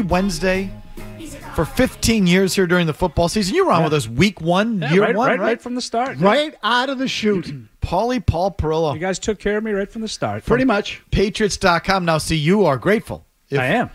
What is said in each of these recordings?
Wednesday for 15 years here during the football season. You were on with us week one, year one, right from the start. Right out of the chute. Paul Perillo. You guys took care of me right from the start. Pretty much. Patriots.com. Now, see, you are grateful. I am.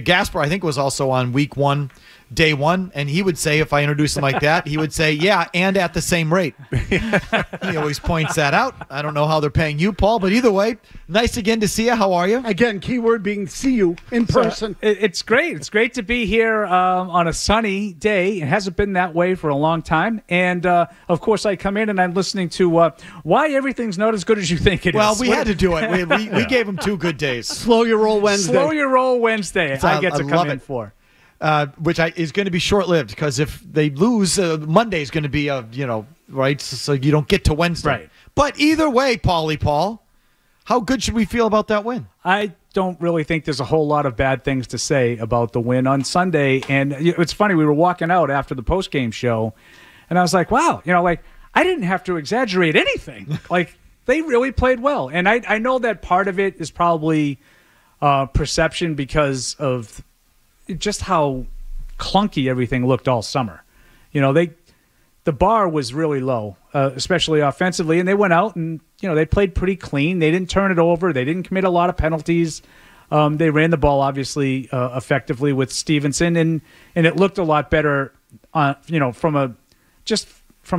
Gasper, I think, was also on week one, day one, and he would say, if I introduce him like that, he would say, yeah, and at the same rate. He always points that out. I don't know how they're paying you, Paul, but either way, nice again to see you. How are you? Again, keyword being see you in person. It's great. It's great to be here on a sunny day. It hasn't been that way for a long time. And, of course, I come in and I'm listening to why everything's not as good as you think it is. Well, we had to do it. We gave him 2 good days. Slow your roll Wednesday. Slow your roll Wednesday. I get to come in for. Which is going to be short-lived because if they lose, Monday is going to be, right? So you don't get to Wednesday. Right. But either way, Paul, how good should we feel about that win? I don't really think there's a whole lot of bad things to say about the win on Sunday. And it's funny, we were walking out after the post-game show, and I was like, wow, I didn't have to exaggerate anything. They really played well. And I know that part of it is probably perception because of just how clunky everything looked all summer. The bar was really low, especially offensively, and they went out and, they played pretty clean. They didn't turn it over. They didn't commit a lot of penalties. They ran the ball, obviously, effectively with Stevenson, and it looked a lot better, from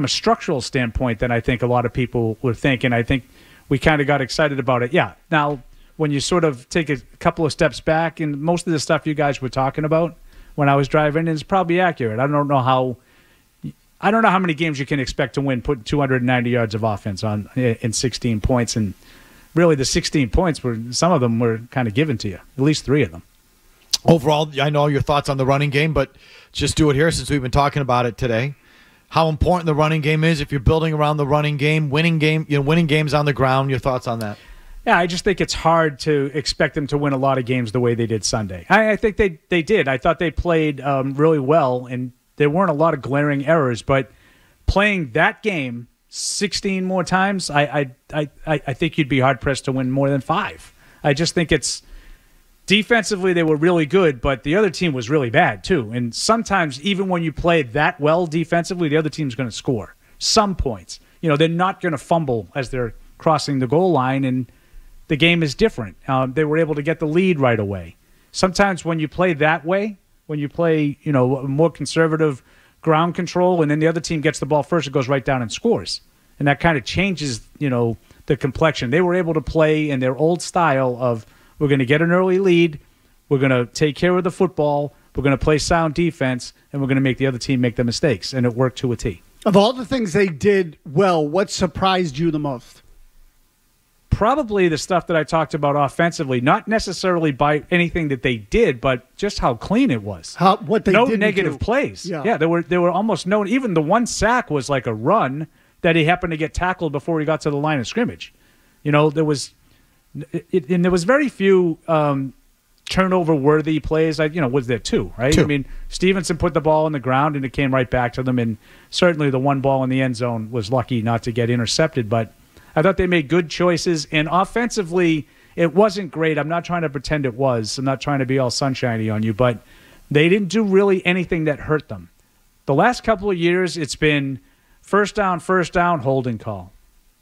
a structural standpoint than I think a lot of people were thinking. I think we kind of got excited about it. Yeah. Now, when you sort of take a couple of steps back, and most of the stuff you guys were talking about when I was driving is probably accurate. I don't know how many games you can expect to win, putting 290 yards of offense on in 16 points, and really the 16 points some of them were kind of given to you, at least 3 of them. Overall, I know your thoughts on the running game, but just do it here since we've been talking about it today. How important the running game is if you're building around the running game, winning games on the ground. Your thoughts on that? Yeah, I just think it's hard to expect them to win a lot of games the way they did Sunday. I think they did. I thought they played really well, and there weren't a lot of glaring errors. But playing that game 16 more times, I think you'd be hard-pressed to win more than 5. I just think it's defensively they were really good, but the other team was really bad too. And sometimes even when you play that well defensively, the other team's going to score some points. They're not going to fumble as they're crossing the goal line, and the game is different. They were able to get the lead right away. Sometimes when you play that way, when you play, more conservative ground control, and then the other team gets the ball first, it goes right down and scores. And that kind of changes, the complexion. They were able to play in their old style of, we're going to get an early lead, we're going to take care of the football, we're going to play sound defense, and we're going to make the other team make the mistakes. And it worked to a T. Of all the things they did well, what surprised you the most? Probably the stuff that I talked about offensively, not necessarily by anything that they did, but just how clean it was. What they no didn't negative do. plays. Yeah, there were almost no. Even the one sack was like a run that he happened to get tackled before he got to the line of scrimmage. There was very few turnover-worthy plays. Was there 2, right? 2. I mean, Stevenson put the ball on the ground and it came right back to them, and certainly the one ball in the end zone was lucky not to get intercepted, but I thought they made good choices, and offensively, it wasn't great. I'm not trying to pretend it was. I'm not trying to be all sunshiny on you, but they didn't do really anything that hurt them. The last couple of years, it's been first down, holding call.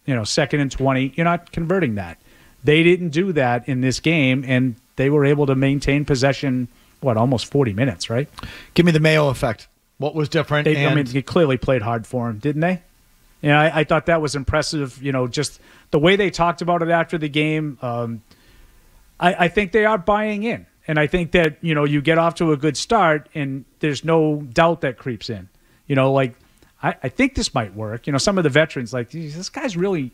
2nd and 20. You're not converting that. They didn't do that in this game, and they were able to maintain possession, almost 40 minutes, right? Give me the Mayo effect. What was different? They clearly played hard for him, didn't they? I thought that was impressive, just the way they talked about it after the game. I think they are buying in. And I think that, you get off to a good start and there's no doubt that creeps in. I think this might work. Some of the veterans, this guy's really,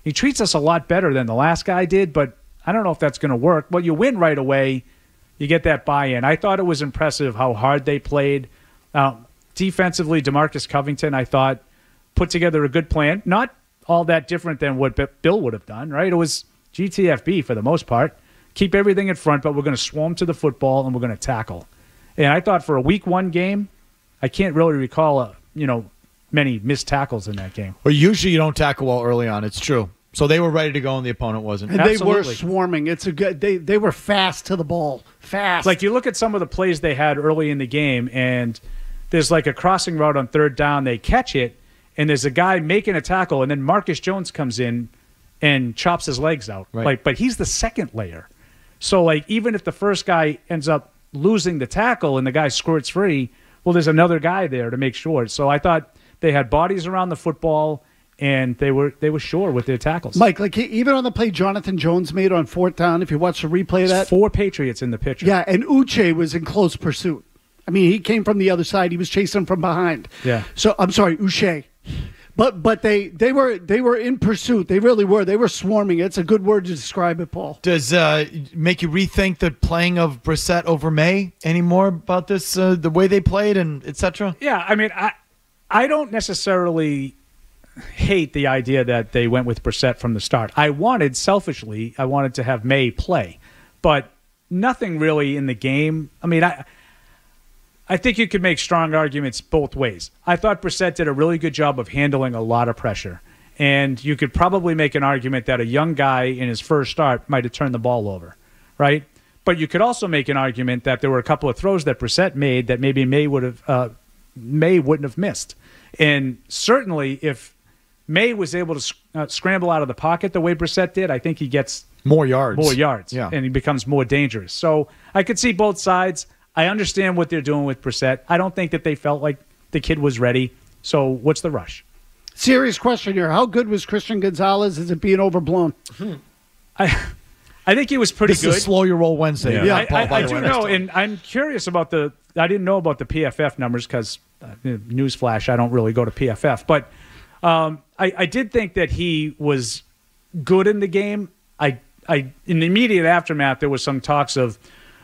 he treats us a lot better than the last guy did, but I don't know if that's going to work. Well, you win right away. You get that buy-in. I thought it was impressive how hard they played. Defensively, DeMarcus Covington, I thought, put together a good plan. Not all that different than what Bill would have done, right? It was GTFB for the most part. Keep everything in front, but we're going to swarm to the football and we're going to tackle. And I thought for a week 1 game, I can't really recall, many missed tackles in that game. Well, usually you don't tackle well early on. It's true. So they were ready to go and the opponent wasn't. And they were Absolutely. swarming. It's a good. They were fast to the ball. Fast. Like you look at some of the plays they had early in the game, and there's like a crossing route on third down. They catch it, and there's a guy making a tackle, and then Marcus Jones comes in and chops his legs out. Right. Like, but he's the second layer. So like even if the first guy ends up losing the tackle and the guy squirts free, well, there's another guy there to make sure. So I thought they had bodies around the football. And they were sure with their tackles. Mike, like even on the play Jonathan Jones made on fourth down, if you watch the replay of that, 4 Patriots in the picture. yeah, and Uche was in close pursuit. I mean, he came from the other side. He was chasing from behind. Yeah. So I'm sorry, Uche. But they were in pursuit. They really were. They were swarming. It's a good word to describe it, Paul. Does make you rethink the playing of Brissett over May anymore about this, the way they played and et cetera? Yeah, I mean, I don't necessarily hate the idea that they went with Brissett from the start. Selfishly, I wanted to have May play, but nothing really in the game. I mean, I think you could make strong arguments both ways. I thought Brissett did a really good job of handling a lot of pressure, and you could probably make an argument that a young guy in his first start might have turned the ball over, right? But you could also make an argument that there were a couple of throws that Brissett made that maybe May wouldn't have missed. And certainly if May was able to scramble out of the pocket the way Brissett did, I think he gets More yards. yeah, and he becomes more dangerous. So I could see both sides. I understand what they're doing with Brissett. I don't think that they felt like the kid was ready. So what's the rush? Serious question here. How good was Christian Gonzalez? Is it being overblown? I think he was pretty This good. is Slow Your Roll Wednesday. Yeah. Paul, by I the do way. know, and I'm curious about I didn't know about the PFF numbers because, newsflash, I don't really go to PFF. But I did think that he was good in the game. In the immediate aftermath, there was some talks of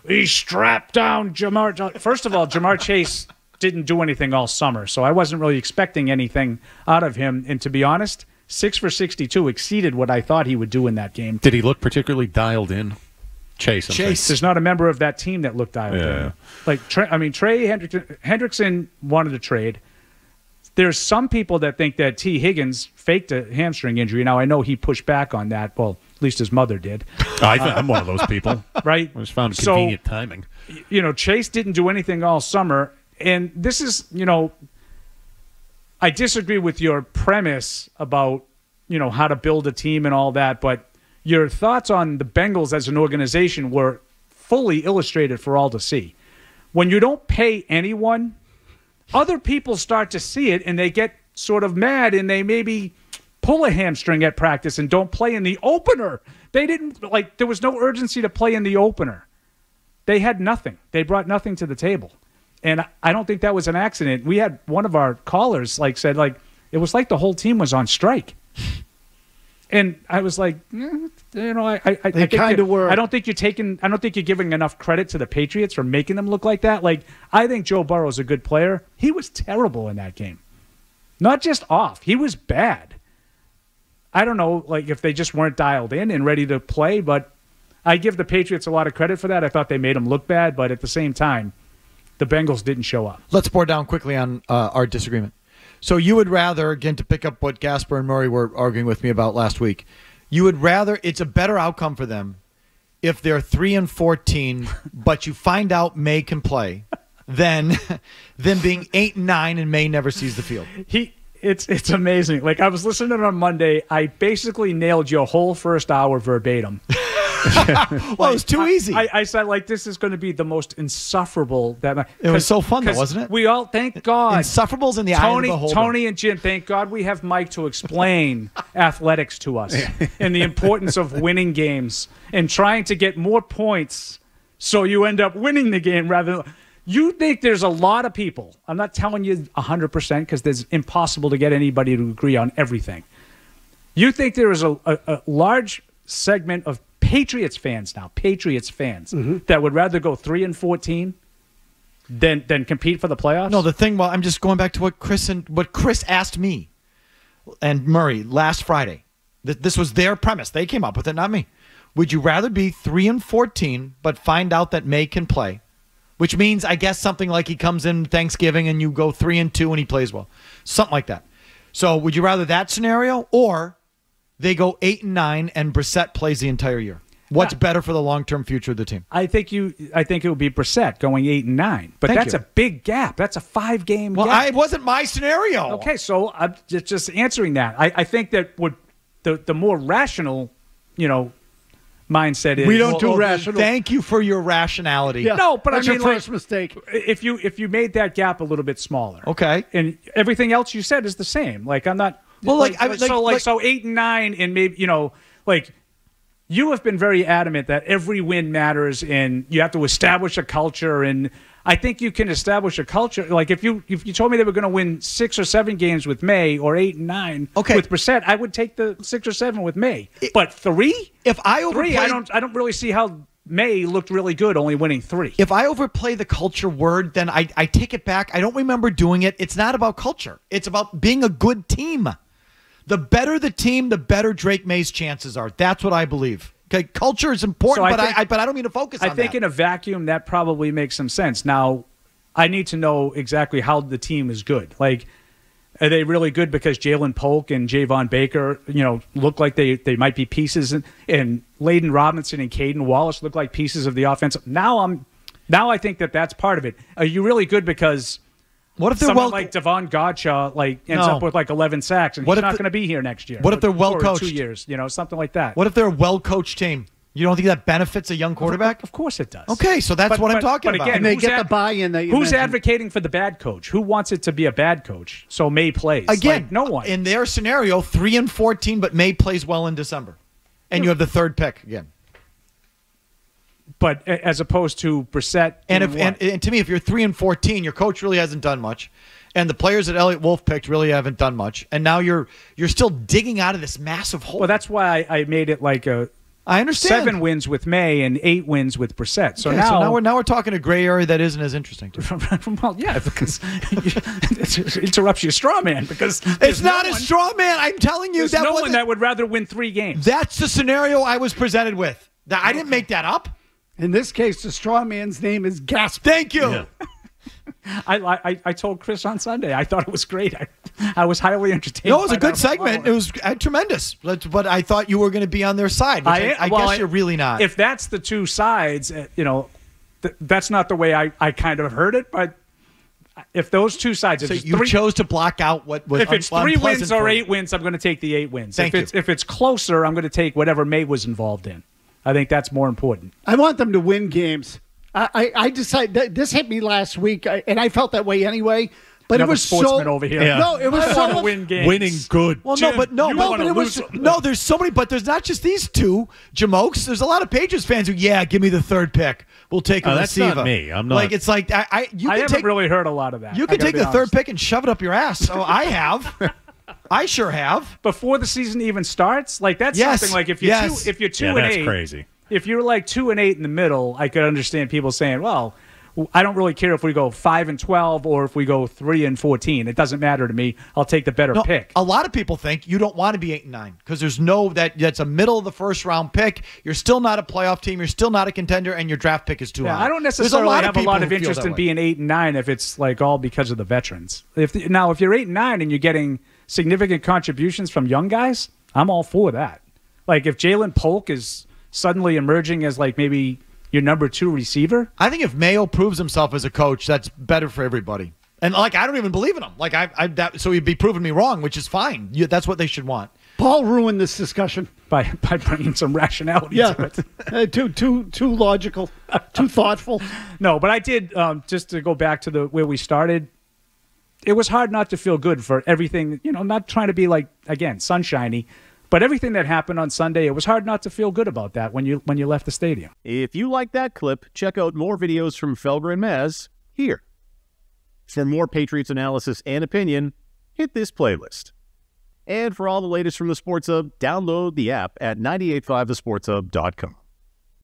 he strapped down Jamar. First of all, Jamar Chase didn't do anything all summer, so I wasn't really expecting anything out of him. And to be honest, 6 for 62 exceeded what I thought he would do in that game. Did he look particularly dialed in? Chase. There's not a member of that team that looked dialed in. Like Trey Hendrickson wanted to trade. There's some people that think that T. Higgins faked a hamstring injury. Now, I know he pushed back on that. Well, at least his mother did. I'm one of those people. Right? I just found convenient timing. Chase didn't do anything all summer. And this is, I disagree with your premise about, how to build a team and all that. But your thoughts on the Bengals as an organization were fully illustrated for all to see. When you don't pay anyone, other people start to see it and they get sort of mad and they maybe pull a hamstring at practice and don't play in the opener. There was no urgency to play in the opener. They had nothing. They brought nothing to the table. And I don't think that was an accident. We had one of our callers said it was like the whole team was on strike. And I was like, I kind of were. I don't think you're giving enough credit to the Patriots for making them look like that. I think Joe Burrow's a good player. He was terrible in that game. Not just off. He was bad. I don't know, if they just weren't dialed in and ready to play, but I give the Patriots a lot of credit for that. I thought they made them look bad, but at the same time, the Bengals didn't show up. Let's pour down quickly on our disagreement. So you would rather, again, to pick up what Gasper and Murray were arguing with me about last week, you would rather, it's a better outcome for them if they're 3-14, but you find out May can play, than being 8-9 and May never sees the field. It's amazing. I was listening on Monday. I basically nailed your whole first hour verbatim. Well, it was too easy. I said, this is going to be the most insufferable. It was so fun, though, wasn't it? We all, thank God. Insufferable's in the eye of the beholder. Tony and Jim, thank God we have Mike to explain athletics to us and the importance of winning games and trying to get more points so you end up winning the game rather than... You think there's a lot of people, I'm not telling you 100% because it's impossible to get anybody to agree on everything. You think there is a large segment of Patriots fans now, that would rather go 3-14 than compete for the playoffs? No, the thing, I'm just going back to what Chris asked me and Murray last Friday. This was their premise. They came up with it, not me. Would you rather be 3-14 but find out that May can play? Which means, I guess, something like he comes in Thanksgiving and you go 3-2 and he plays well. Something like that. So would you rather that scenario or they go 8-9, and Brissett plays the entire year? What's better for the long-term future of the team? I think it would be Brissett going 8-9, but that's a big gap. That's a 5-game gap. Well, it wasn't my scenario. Okay, so I'm just answering that. I think that the more rational, mindset is We don't do rational. Thank you for your rationality. Yeah. No, but that's I mean, your first mistake. If you made that gap a little bit smaller, Okay. and everything else you said is the same. Like I'm not. Well, so 8 and 9, and maybe you have been very adamant that every win matters, and you have to establish a culture. And I think you can establish a culture. Like if you told me they were going to win 6 or 7 games with May, or 8 and 9 with Brissett, I would take the 6 or 7 with May. But 3, if I overplay, 3, I don't really see how May looked really good, only winning 3. If I overplay the culture word, then I take it back. I don't remember doing it. It's not about culture. It's about being a good team. The better the team, the better Drake May's chances are. That's what I believe. Okay, culture is important, but I don't mean to focus on that. I think in a vacuum, that probably makes some sense. Now, I need to know exactly how the team is good. Like, are they really good because Jalen Polk and Javon Baker, look like they might be pieces, and Layden Robinson and Caden Wallace look like pieces of the offense? Now I think that's part of it. Are you really good because what if they're someone like Devon Godshaw ends up with 11 sacks, and he's not going to be here next year? What if they're well coached? 2 years, something like that. What if they're a well coached team? You don't think that benefits a young quarterback? Of course it does. Okay, so that's what I'm talking about. Again, And they get the buy-in that you Who's mentioned. advocating for the bad coach? Who wants it to be a bad coach? So May plays. Again, no one. In their scenario, 3-14, but May plays well in December. And you have the third pick again. But as opposed to Brissett. And to me, if you're 3-14, your coach really hasn't done much. And the players that Elliott Wolf picked really haven't done much. And now you're still digging out of this massive hole. Well, that's why I made it like I understand 7 wins with May and 8 wins with Brissett. So okay, now we're talking a gray area that isn't as interesting to me. Well, yeah, because it interrupts your straw man. Because it's not a straw man. I'm telling you, there's no one that would rather win 3 games. That's the scenario I was presented with. I didn't make that up. In this case, the straw man's name is Gasp. Thank you. Yeah. I told Chris on Sunday. I thought it was great. I was highly entertained. No, it was a good segment. It was tremendous. But I thought you were going to be on their side. Which I guess you're really not. If that's the two sides, that's not the way I kind of heard it. But if those two sides, so you chose to block out what was if it's 3 wins or 8 wins, I'm going to take the 8 wins. If it's closer, I'm going to take whatever May was involved in. I think that's more important. I want them to win games. I decided this hit me last week, and I felt that way anyway. But Another it was sportsman so over here. Yeah. No, it was I so want to win games. Winning good. Well, Jim, there's so many, but there's not just these two Jamokes. There's a lot of Patriots fans who, give me the third pick. We'll take a that's receiver. not me. I'm not. Like it's like I haven't really heard a lot of that. You can take the third pick and shove it up your ass. So I have. I sure have. Before the season even starts, like that's something like if you're 2 and 8, that's crazy. If you're like 2 and 8 in the middle, I could understand people saying, "Well, I don't really care if we go 5 and 12 or if we go 3 and 14. It doesn't matter to me. I'll take the better pick." A lot of people think you don't want to be 8 and 9 because there's that's a middle of the first round pick. You're still not a playoff team. You're still not a contender, and your draft pick is too high. I don't necessarily have a lot of interest in being 8 and 9 if it's like all because of the veterans. If you're 8 and 9 and you're getting significant contributions from young guys, I'm all for that. Like if Jalen Polk is suddenly emerging as like maybe your number 2 receiver. I think if Mayo proves himself as a coach, that's better for everybody. And I don't even believe in him. So he'd be proving me wrong, which is fine. That's what they should want. Paul ruined this discussion by bringing some rationality to it. Too logical, too thoughtful. No, but I did just to go back to where we started. It was hard not to feel good for everything. Not trying to be like again sunshiny. But everything that happened on Sunday, it was hard not to feel good about that when you left the stadium. If you like that clip, check out more videos from Felger and Mazz here. For more Patriots analysis and opinion, hit this playlist. And for all the latest from the Sports Hub, download the app at 985thesportshub.com.